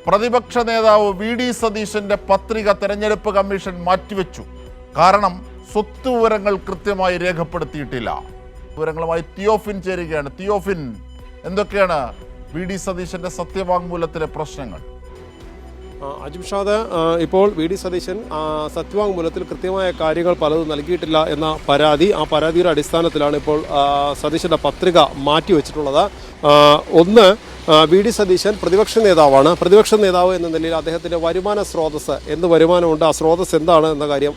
പ്രതിപക്ഷ നേതാവ് വി.ഡി. സതീശന്റെ പത്രിക തെരഞ്ഞെടുപ്പ് കമ്മീഷൻ മാറ്റിവെച്ചു. കാരണം സ്വത്ത് വിവരങ്ങൾ കൃത്യമായി രേഖപ്പെടുത്തിയിട്ടില്ല. വിവരങ്ങളുമായി തിയോഫിൻ ചേരുകയാണ്. തിയോഫിൻ, എന്തൊക്കെയാണ് വി.ഡി. സതീശന്റെ സത്യവാങ്മൂലത്തിലെ പ്രശ്നങ്ങൾ? അജിംഷാദ്, ഇപ്പോൾ വി.ഡി. സതീശൻ സത്യവാങ്മൂലത്തിൽ കൃത്യമായ കാര്യങ്ങൾ പലതും നൽകിയിട്ടില്ല എന്ന പരാതി, ആ പരാതിയുടെ അടിസ്ഥാനത്തിലാണ് ഇപ്പോൾ സതീശന്റെ പത്രിക മാറ്റിവെച്ചിട്ടുള്ളത്. ഒന്ന്, വി.ഡി. സതീശൻ പ്രതിപക്ഷ നേതാവാണ്. പ്രതിപക്ഷ നേതാവ് എന്ന നിലയിൽ അദ്ദേഹത്തിൻ്റെ വരുമാന സ്രോതസ്സ്, എന്ത് വരുമാനമുണ്ട്, ആ സ്രോതസ്സ് എന്താണ് എന്ന കാര്യം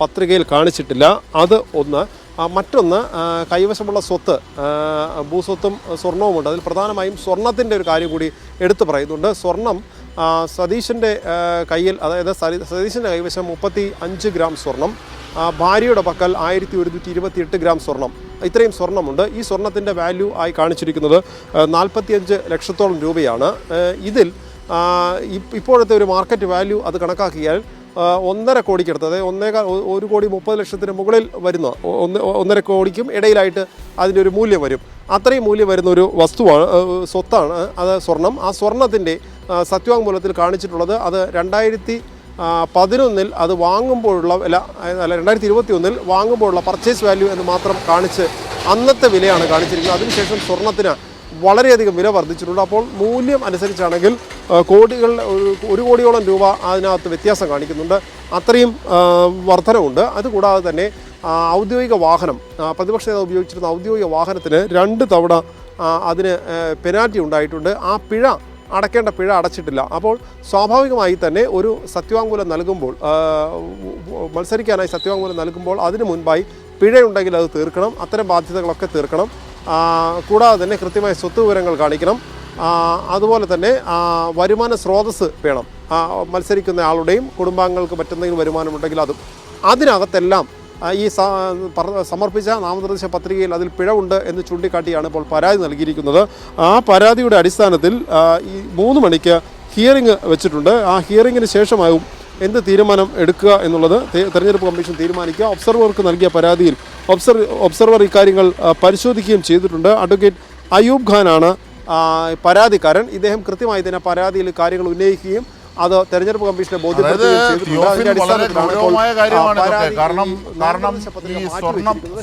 പത്രികയിൽ കാണിച്ചിട്ടില്ല. അത് ഒന്ന്. മറ്റൊന്ന്, കൈവശമുള്ള സ്വത്ത്, ഭൂസ്വത്തും സ്വർണവുമുണ്ട്. അതിൽ പ്രധാനമായും സ്വർണത്തിൻ്റെ ഒരു കാര്യം കൂടി എടുത്തു പറയുന്നുണ്ട്. സ്വർണം സതീശൻ്റെ കയ്യിൽ, അതായത് സതീശൻ്റെ കൈവശം 35 ഗ്രാം സ്വർണം, ഭാര്യയുടെ പക്കൽ 1128 ഗ്രാം സ്വർണം, ഇത്രയും സ്വർണ്ണമുണ്ട്. ഈ സ്വർണത്തിൻ്റെ വാല്യൂ ആയി കാണിച്ചിരിക്കുന്നത് 45 ലക്ഷത്തോളം രൂപയാണ്. ഇതിൽ ഇപ്പോഴത്തെ ഒരു മാർക്കറ്റ് വാല്യൂ അത് കണക്കാക്കിയാൽ 1.5 കോടിക്കടുത്ത്, അതായത് 1,30,00,000 മുകളിൽ വരുന്ന 1.5 കോടിക്കും ഇടയിലായിട്ട് അതിൻ്റെ ഒരു മൂല്യം വരും. അത്രയും മൂല്യം വരുന്ന ഒരു വസ്തുവാണ്, സ്വത്താണ് അത് സ്വർണം. ആ സ്വർണത്തിൻ്റെ സത്യവാങ്മൂലത്തിൽ കാണിച്ചിട്ടുള്ളത് അത് 2011 അത് വാങ്ങുമ്പോഴുള്ള വില, അല്ല 2021 വാങ്ങുമ്പോഴുള്ള പർച്ചേസ് വാല്യൂ എന്ന് മാത്രം കാണിച്ച് അന്നത്തെ വിലയാണ് കാണിച്ചിരിക്കുന്നത്. അതിനുശേഷം സ്വർണത്തിന് വളരെയധികം വില വർദ്ധിച്ചിട്ടുണ്ട്. അപ്പോൾ മൂല്യം അനുസരിച്ചാണെങ്കിൽ ഒരു കോടിയോളം രൂപ അതിനകത്ത് വ്യത്യാസം കാണിക്കുന്നുണ്ട്. അത്രയും വർധനവുണ്ട്. അതുകൂടാതെ തന്നെ ഔദ്യോഗിക വാഹനം, പ്രതിപക്ഷ നേതാവ് ഉപയോഗിച്ചിരുന്ന ഔദ്യോഗിക വാഹനത്തിന് 2 തവണ അതിന് പെനാൽറ്റി ഉണ്ടായിട്ടുണ്ട്. ആ അടയ്ക്കേണ്ട പിഴ അടച്ചിട്ടില്ല. അപ്പോൾ സ്വാഭാവികമായി തന്നെ ഒരു സത്യവാങ്മൂലം നൽകുമ്പോൾ, മത്സരിക്കാനായി സത്യവാങ്മൂലം നൽകുമ്പോൾ അതിന് മുൻപായി പിഴയുണ്ടെങ്കിൽ അത് തീർക്കണം. അത്തരം ബാധ്യതകളൊക്കെ തീർക്കണം. കൂടാതെ തന്നെ കൃത്യമായ സ്വത്ത് വിവരങ്ങൾ കാണിക്കണം. അതുപോലെ തന്നെ വരുമാന സ്രോതസ്സ് വേണം. മത്സരിക്കുന്ന ആളുടെയും കുടുംബാംഗങ്ങൾക്ക് മറ്റെന്തെങ്കിലും വരുമാനമുണ്ടെങ്കിൽ അതും. അതിനകത്തെല്ലാം ഈ സമർപ്പിച്ച നാമനിർദ്ദേശ പത്രികയിൽ അതിൽ പിഴവുണ്ട് എന്ന് ചൂണ്ടിക്കാട്ടിയാണ് ഇപ്പോൾ പരാതി നൽകിയിരിക്കുന്നത്. ആ പരാതിയുടെ അടിസ്ഥാനത്തിൽ ഈ 3 മണിക്ക് ഹിയറിംഗ് വെച്ചിട്ടുണ്ട്. ആ ഹിയറിംഗിന് ശേഷമാവും എന്ത് തീരുമാനം എടുക്കുക എന്നുള്ളത് തെരഞ്ഞെടുപ്പ് കമ്മീഷൻ തീരുമാനിക്കുക. ഒബ്സർവർക്ക് നൽകിയ പരാതിയിൽ ഒബ്സർവർ ഇക്കാര്യങ്ങൾ പരിശോധിക്കുകയും ചെയ്തിട്ടുണ്ട്. അഡ്വക്കേറ്റ് അയൂബ് ഖാനാണ് പരാതിക്കാരൻ. ഇദ്ദേഹം കൃത്യമായി തന്നെ പരാതിയിൽ കാര്യങ്ങൾ ഉന്നയിക്കുകയും അത് തെരഞ്ഞെടുപ്പ് കമ്മീഷനെ ബോധ്യപ്പെടുത്തുകയും ചെയ്തിട്ടുണ്ട്.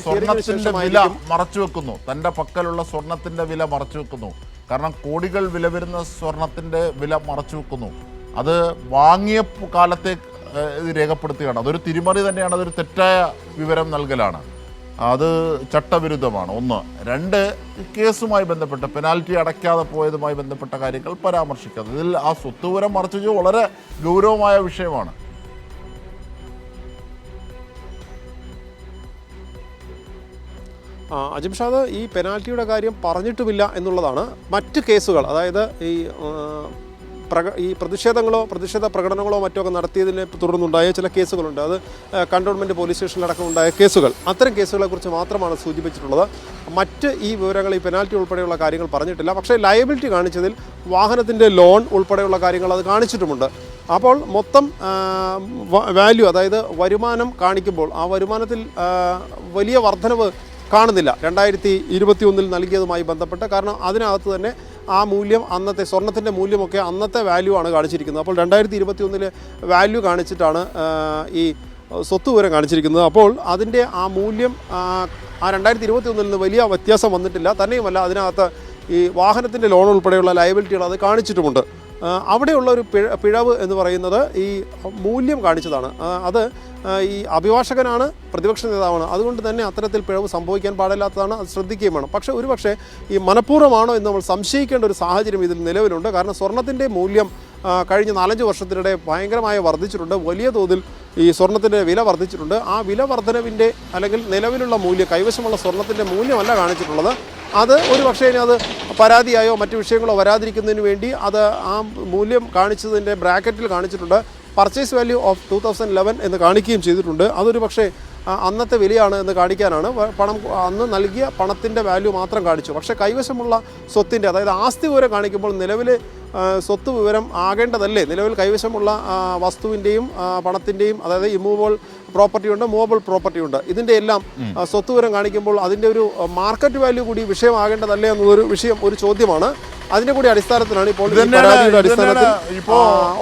സ്വർണത്തിന്റെ വില മറച്ചുവെക്കുന്നു, തന്റെ പക്കലുള്ള സ്വർണത്തിന്റെ വില മറച്ചുവെക്കുന്നു. കാരണം കോടികൾ വില വരുന്ന സ്വർണത്തിന്റെ വില മറച്ചുവെക്കുന്നു. അത് വാങ്ങിയ കാലത്തെ രേഖപ്പെടുത്തുകയാണ്. അതൊരു തിരിമറി തന്നെയാണ്. അതൊരു തെറ്റായ വിവരം നൽകലാണ്. അത് ചട്ടവിരുദ്ധമാണ്. 1. 2, കേസുമായി ബന്ധപ്പെട്ട് പെനാൽറ്റി അടയ്ക്കാതെ പോയതുമായി ബന്ധപ്പെട്ട കാര്യങ്ങൾ പരാമർശിക്കാതെ, ഇതിൽ ആ സ്വത്ത് വിവരം മറച്ചു വളരെ ഗൗരവമായ വിഷയമാണ്. അജിംഷാദ്, ഈ പെനാൽറ്റിയുടെ കാര്യം പറഞ്ഞിട്ടുമില്ല എന്നുള്ളതാണ്. മറ്റ് കേസുകൾ, അതായത് ഈ പ്രതിഷേധ പ്രകടനങ്ങളോ മറ്റോ ഒക്കെ നടത്തിയതിനെ തുടർന്നുണ്ടായ ചില കേസുകളുണ്ട്. അത് കണ്ടോൺമെൻറ്റ് പോലീസ് സ്റ്റേഷനിലടക്കം ഉണ്ടായ കേസുകൾ, അത്തരം കേസുകളെക്കുറിച്ച് മാത്രമാണ് സൂചിപ്പിച്ചിട്ടുള്ളത്. മറ്റ് ഈ വിവരങ്ങൾ, ഈ പെനാൽറ്റി ഉൾപ്പെടെയുള്ള കാര്യങ്ങൾ പറഞ്ഞിട്ടില്ല. പക്ഷേ ലയബിലിറ്റി കാണിച്ചതിൽ വാഹനത്തിൻ്റെ ലോൺ ഉൾപ്പെടെയുള്ള കാര്യങ്ങൾ അത് കാണിച്ചിട്ടുമുണ്ട്. അപ്പോൾ മൊത്തം വാല്യൂ, അതായത് വരുമാനം കാണിക്കുമ്പോൾ ആ വരുമാനത്തിൽ വലിയ വർധനവ് കാണുന്നില്ല 2021 നൽകിയതുമായി ബന്ധപ്പെട്ട്. കാരണം അതിനകത്ത് തന്നെ ആ മൂല്യം, അന്നത്തെ സ്വർണത്തിൻ്റെ മൂല്യമൊക്കെ അന്നത്തെ വാല്യൂ ആണ് കാണിച്ചിരിക്കുന്നത്. അപ്പോൾ 2021 വാല്യൂ കാണിച്ചിട്ടാണ് ഈ സ്വത്ത് വിവരം കാണിച്ചിരിക്കുന്നത്. അപ്പോൾ അതിൻ്റെ ആ മൂല്യം ആ 2021 നിന്ന് വലിയ വ്യത്യാസം വന്നിട്ടില്ല. തന്നെയുമല്ല, അതിനകത്ത് ഈ വാഹനത്തിൻ്റെ ലോൺ ഉൾപ്പെടെയുള്ള ലയബിലിറ്റികൾ അത് കാണിച്ചിട്ടുമുണ്ട്. അവിടെയുള്ള ഒരു പിഴവ് എന്ന് പറയുന്നത് ഈ മൂല്യം കാണിച്ചതാണ്. അത് ഈ അഭിഭാഷകനാണ്, പ്രതിപക്ഷ നേതാവാണ്. അതുകൊണ്ട് തന്നെ അത്തരത്തിൽ പിഴവ് സംഭവിക്കാൻ പാടില്ലാത്തതാണ്. അത് ശ്രദ്ധിക്കുകയും വേണം. പക്ഷേ ഒരുപക്ഷെ ഈ മനഃപൂർവ്വമാണോ എന്ന് നമ്മൾ സംശയിക്കേണ്ട ഒരു സാഹചര്യം ഇതിൽ നിലവിലുണ്ട്. കാരണം സ്വർണത്തിൻ്റെ മൂല്യം കഴിഞ്ഞ 4-5 വർഷത്തിനിടെ ഭയങ്കരമായി വർദ്ധിച്ചിട്ടുണ്ട്. വലിയ തോതിൽ ഈ സ്വർണത്തിൻ്റെ വില വർദ്ധിച്ചിട്ടുണ്ട്. ആ വില വർധനവിൻ്റെ, അല്ലെങ്കിൽ നിലവിലുള്ള മൂല്യം, കൈവശമുള്ള സ്വർണത്തിൻ്റെ മൂല്യമല്ല കാണിച്ചിട്ടുള്ളത്. അത് ഒരു പക്ഷേ ഇനി അത് പരാതിയായോ മറ്റു വിഷയങ്ങളോ വരാതിരിക്കുന്നതിന് വേണ്ടി അത് ആ മൂല്യം കാണിച്ചതിൻ്റെ ബ്രാക്കറ്റിൽ കാണിച്ചിട്ടുണ്ട്. പർച്ചേസ് വാല്യൂ ഓഫ് 2011 എന്ന് കാണിക്കുകയും ചെയ്തിട്ടുണ്ട്. അതൊരു പക്ഷേ അന്നത്തെ വിലയാണ് എന്ന് കാണിക്കാനാണ്. അന്ന് നൽകിയ പണത്തിൻ്റെ വാല്യൂ മാത്രം കാണിച്ചു. പക്ഷേ കൈവശമുള്ള സ്വത്തിൻ്റെ, അതായത് ആസ്തി വിവരം കാണിക്കുമ്പോൾ നിലവിലെ സ്വത്ത് വിവരം ആകേണ്ടതല്ലേ? നിലവിൽ കൈവശമുള്ള വസ്തുവിൻ്റെയും പണത്തിൻ്റെയും, അതായത് ഇമ്മൂവബിൾ പ്രോപ്പർട്ടി ഉണ്ട്, മൂവബിൾ പ്രോപ്പർട്ടി ഉണ്ട്. ഇതിൻ്റെ എല്ലാം സ്വത്ത് വിവരം കാണിക്കുമ്പോൾ അതിൻ്റെ ഒരു മാർക്കറ്റ് വാല്യൂ കൂടി വിഷയമാകേണ്ടതല്ലേ എന്നതൊരു ഒരു ചോദ്യമാണ്. അതിന്റെ കൂടി അടിസ്ഥാനത്തിലാണ് ഇപ്പോൾ ഈ ഇതന്നെയാണ് പരാതിയുടെ അടിസ്ഥാനത്തിൽ ഇപ്പോ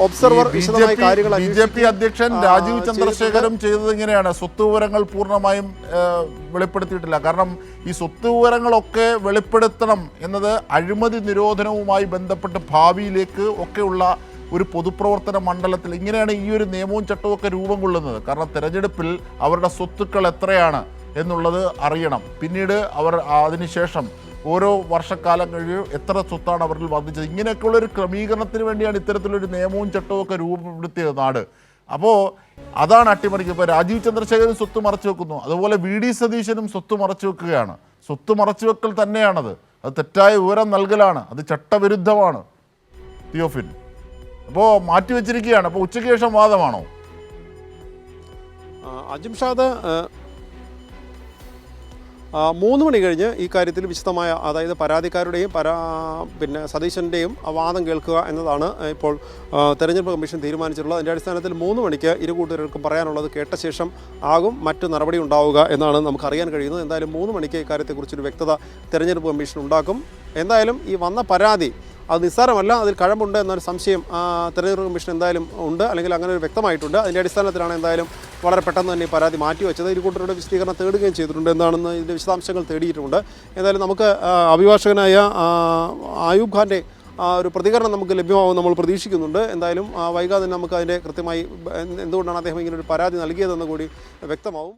ഒബ്സർവർ വിശദമായ കാര്യങ്ങൾ BJP അധ്യക്ഷൻ രാജീവ് ചന്ദ്രശേഖരും ചെയ്തത് ഇങ്ങനെയാണ്. സ്വത്ത് വിവരങ്ങൾ പൂർണ്ണമായും വെളിപ്പെടുത്തിയിട്ടില്ല. കാരണം ഈ സ്വത്ത് വിവരങ്ങളൊക്കെ വെളിപ്പെടുത്തണം എന്നത് അഴിമതി നിരോധനവുമായി ബന്ധപ്പെട്ട് ഭാവിയിലേക്ക് ഒക്കെയുള്ള ഒരു പൊതുപ്രവർത്തന മണ്ഡലത്തിൽ ഇങ്ങനെയാണ് ഈ ഒരു നിയമവും ചട്ടവും ഒക്കെ രൂപം കൊള്ളുന്നത്. കാരണം തെരഞ്ഞെടുപ്പിൽ അവരുടെ സ്വത്തുക്കൾ എത്രയാണ് എന്നുള്ളത് അറിയണം. പിന്നീട് അവർ അതിനുശേഷം ഓരോ വർഷക്കാലം കഴിയും എത്ര സ്വത്താണ് അവരിൽ വർദ്ധിച്ചത്. ഇങ്ങനെയൊക്കെയുള്ളൊരു ക്രമീകരണത്തിന് വേണ്ടിയാണ് ഇത്തരത്തിലൊരു നിയമവും ചട്ടവും ഒക്കെ രൂപപ്പെടുത്തിയത് നാട്. അപ്പോൾ അതാണ് അട്ടിമറിക്കുക. ഇപ്പോൾ രാജീവ് ചന്ദ്രശേഖരൻ സ്വത്ത് മറച്ചു വെക്കുന്നു, അതുപോലെ VD സതീശനും സ്വത്ത് മറച്ചു വെക്കുകയാണ്. സ്വത്ത് മറച്ചു വെക്കൽ തന്നെയാണത്. അത് തെറ്റായ വിവരം നൽകലാണ്, അത് ചട്ടവിരുദ്ധമാണ് തിയോഫിൻ. അപ്പോൾ മാറ്റിവെച്ചിരിക്കുകയാണ്. അപ്പോൾ ഉച്ചയ്ക്ക് ശേഷം വാദമാണോ? അജിംഷാദ് 3 മണി കഴിഞ്ഞ് ഈ കാര്യത്തിൽ വിശദമായ, അതായത് പരാതിക്കാരുടെയും പിന്നെ സതീശൻ്റെയും വാദം കേൾക്കുക എന്നതാണ് ഇപ്പോൾ തെരഞ്ഞെടുപ്പ് കമ്മീഷൻ തീരുമാനിച്ചിട്ടുള്ളത്. അതിൻ്റെ അടിസ്ഥാനത്തിൽ 3 മണിക്ക് ഇരു കൂട്ടർക്കും പറയാനുള്ളത് കേട്ട ശേഷം ആകും മറ്റ് നടപടി ഉണ്ടാവുക എന്നാണ് നമുക്കറിയാൻ കഴിയുന്നത്. എന്തായാലും 3 മണിക്ക് ഇക്കാര്യത്തെക്കുറിച്ചൊരു വ്യക്തത തെരഞ്ഞെടുപ്പ് കമ്മീഷൻ ഉണ്ടാക്കും. എന്തായാലും ഈ വന്ന പരാതി അത് നിസ്സാരമല്ല, അതിൽ കഴമ്പുണ്ട് എന്നൊരു സംശയം തെരഞ്ഞെടുപ്പ് കമ്മീഷൻ എന്തായാലും ഉണ്ട്, അല്ലെങ്കിൽ അങ്ങനെ ഒരു വ്യക്തമായിട്ടുണ്ട്. അതിൻ്റെ അടിസ്ഥാനത്തിലാണ് എന്തായാലും വളരെ പെട്ടെന്ന് തന്നെ ഈ പരാതി മാറ്റിവെച്ചത്. ഇരു കൂട്ടരുടെ വിശദീകരണം തേടുകയും ചെയ്തിട്ടുണ്ട്, എന്താണെന്ന് ഇതിൻ്റെ വിശദാംശങ്ങൾ തേടിയിട്ടുണ്ട്. എന്തായാലും നമുക്ക് അഭിഭാഷകനായ ആയൂബ് ഖാൻ്റെ ഒരു പ്രതികരണം നമുക്ക് ലഭ്യമാവും നമ്മൾ പ്രതീക്ഷിക്കുന്നുണ്ട്. എന്തായാലും വൈകാതെ തന്നെ നമുക്ക് അതിൻ്റെ കൃത്യമായി എന്തുകൊണ്ടാണ് അദ്ദേഹം ഇങ്ങനെ ഒരു പരാതി നൽകിയതെന്ന് കൂടി വ്യക്തമാവും.